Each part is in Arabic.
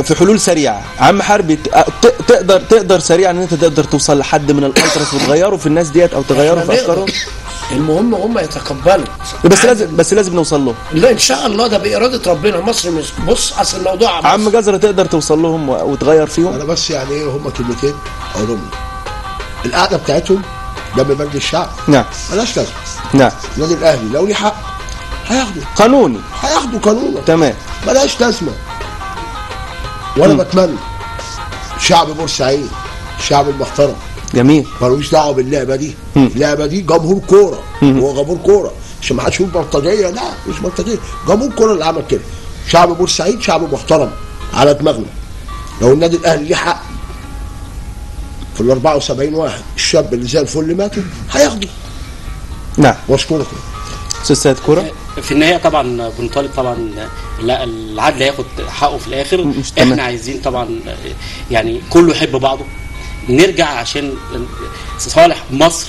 في حلول سريعه عم حربي، تقدر سريعا ان انت تقدر توصل لحد من الالتراس وتغيروا في الناس ديت او تغيروا في افكارهم؟ المهم هم يتقبلوا، بس لازم نوصل لهم. لا ان شاء الله، ده باراده ربنا. مصر مش بص، اصل الموضوع مصر. عم جزرة تقدر توصل لهم وتغير فيهم؟ انا بس يعني ايه، هم كلمتين اقولهم. القعده بتاعتهم ده بمجلس الشعب، نعم، مالهاش لازمه. نعم. النادي الاهلي لو ليه حق هياخده قانوني، هياخده قانونا، تمام، مالهاش لازمه. وانا بتمنى شعب بورسعيد، الشعب المحترم، جميل، ملوش دعوه باللعبه دي. اللعبه دي جمهور كوره، هو جمهور كوره، عشان ما حدش يقول بلطجيه، لا مش بلطجيه، جمهور كوره اللي عمل كده. شعب بورسعيد شعب محترم على دماغنا. لو النادي الاهلي ليه حق في ال 74 واحد الشاب اللي زي الفل ماتوا هياخدوا. نعم. واشكركم. استاذ سيد كوره. في النهايه طبعا بنطالب طبعا لا العدل ياخد حقه في الاخر. احنا عايزين طبعا يعني كله يحب بعضه، نرجع عشان صالح مصر.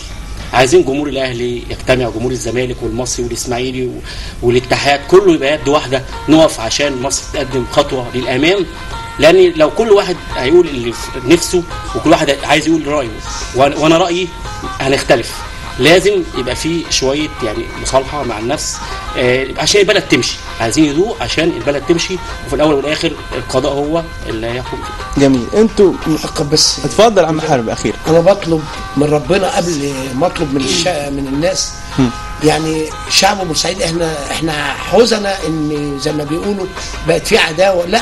عايزين جمهور الاهلي يجتمع، جمهور الزمالك والمصري والاسماعيلي والاتحاد كله يبقى يد واحده، نقف عشان مصر تقدم خطوه للامام. لان لو كل واحد هيقول اللي في نفسه وكل واحد عايز يقول رايه وانا رايي هنختلف. لازم يبقى في شويه يعني مصالحه مع النفس عشان البلد تمشي. عايزين هدوء عشان البلد تمشي، وفي الاول والاخر القضاء هو اللي هيحكم. جميل. انتوا بس اتفضل عم حرب اخيرا. انا بطلب من ربنا قبل ما اطلب من الناس. يعني شعب بورسعيد احنا حزنه ان زي ما بيقولوا بقت في عداوه. لا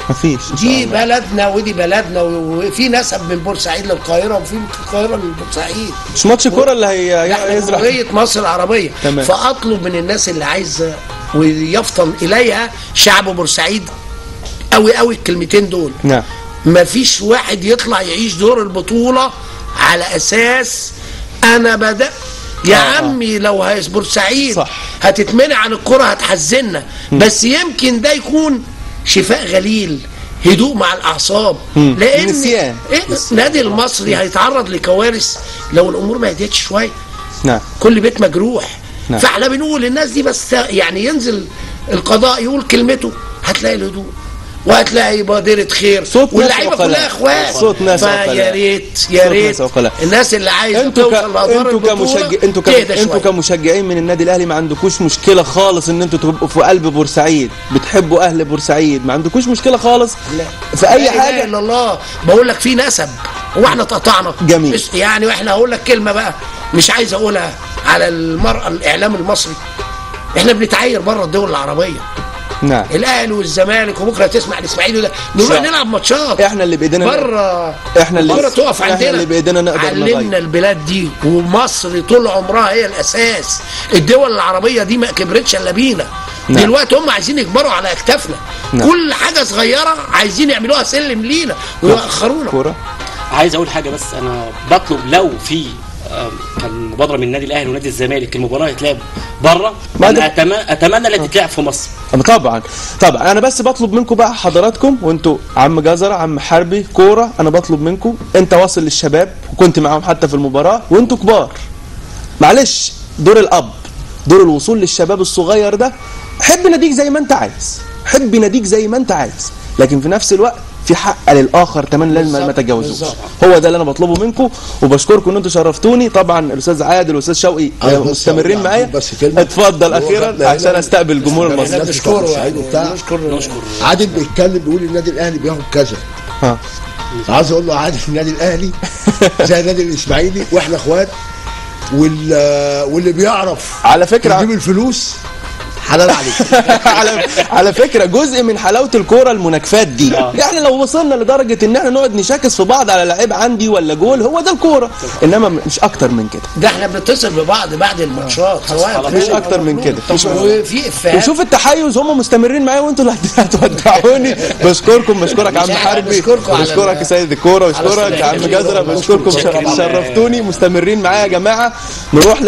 مفيش، دي بلدنا ودي بلدنا، وفي نسب من بورسعيد للقاهره وفي من القاهره لبورسعيد. مش ماتش كوره اللي هيزرع جمهوريه مصر العربيه. تمام. فاطلب من الناس اللي عايزه ويفطن اليها شعب بورسعيد قوي قوي الكلمتين دول. نعم. مفيش واحد يطلع يعيش دور البطوله على اساس انا بدأ يا عمي. لو بورسعيد هتتمنع عن الكره هتحزننا، بس يمكن ده يكون شفاء غليل، هدوء مع الاعصاب. لان النادي المصري هيتعرض لكوارث لو الامور ما هديتش شويه. نعم. كل بيت مجروح. نعم. فاحنا بنقول الناس دي بس يعني ينزل القضاء يقول كلمته، هتلاقي الهدوء وهتلاقي بادرة خير، واللعيبه كلها اخوات. صوت ناس فيا ريت يا ريت الناس اللي عايزه توصل لادوار البطوله انتوا كمشجعين من النادي الاهلي ما عندكوش مشكله خالص ان انتوا تبقوا في قلب بورسعيد، بتحبوا اهل بورسعيد، ما عندكوش مشكله خالص. لا. في اي حاجه الا الله. بقول لك في نسب، هو احنا اتقطعنا. جميل. يعني واحنا هقول لك كلمه بقى مش عايز اقولها على المرأة الاعلام المصري. احنا بنتعاير بره الدول العربيه. نعم. الاهلي والزمالك، وبكره تسمع الاسماعيلي ده نروح نلعب ماتشات. احنا اللي بايدينا بره، احنا اللي بره تقف عندنا. احنا اللي بايدينا نقدر نغير. علمنا البلاد دي، ومصر طول عمرها هي الاساس. الدول العربيه دي ما كبرتش الا بينا. نعم. دلوقتي هم عايزين يكبروا على اكتافنا. نعم. كل حاجه صغيره عايزين يعملوها سلم لينا ويأخرونا. كوره. عايز اقول حاجه بس، انا بطلب لو في كان مبادره من النادي الاهلي ونادي الزمالك المباراه يتلعب بره، اتمنى لا تتلعب في مصر. طبعا انا بس بطلب منكم بقى حضراتكم، وانتوا عم جزرة عم حربي كوره، انا بطلب منكم انت واصل للشباب وكنت معاهم حتى في المباراه وانتوا كبار، معلش دور الاب، دور الوصول للشباب الصغير ده. حب ناديك زي ما انت عايز، حب ناديك زي ما انت عايز، لكن في نفس الوقت في حق للاخر كمان، لازم ما تتجاوزوش. هو ده اللي انا بطلبه منكم، وبشكركم ان انتوا شرفتوني. طبعا الاستاذ عادل والاستاذ شوقي مستمرين معايا. اتفضل اخيرا عشان استقبل الجمهور المصري. نشكره. عادل بيتكلم بيقول النادي الاهلي بياخد كذا. عايز اقول له عادل النادي الاهلي زي النادي الاسماعيلي واحنا اخوات، واللي بيعرف على فكره يجيب الفلوس حلال عليك. على فكره جزء من حلاوه الكوره المناكفات دي. يعني لو وصلنا لدرجه ان احنا نقعد نشاكس في بعض على لعيب عندي ولا جول، هو ده الكوره، انما مش اكتر من كده. ده احنا بنتصل ببعض بعد الماتشات سواء مش اكتر من كده. وفي افيهات وشوف التحيز، هم مستمرين معايا وانتوا اللي هتودعوني. بشكركم، بشكرك عم حربي، بشكرك سيد الكوره، بشكرك عم جزرة، بشكركم، شرفتوني. مستمرين معايا يا جماعه. نروح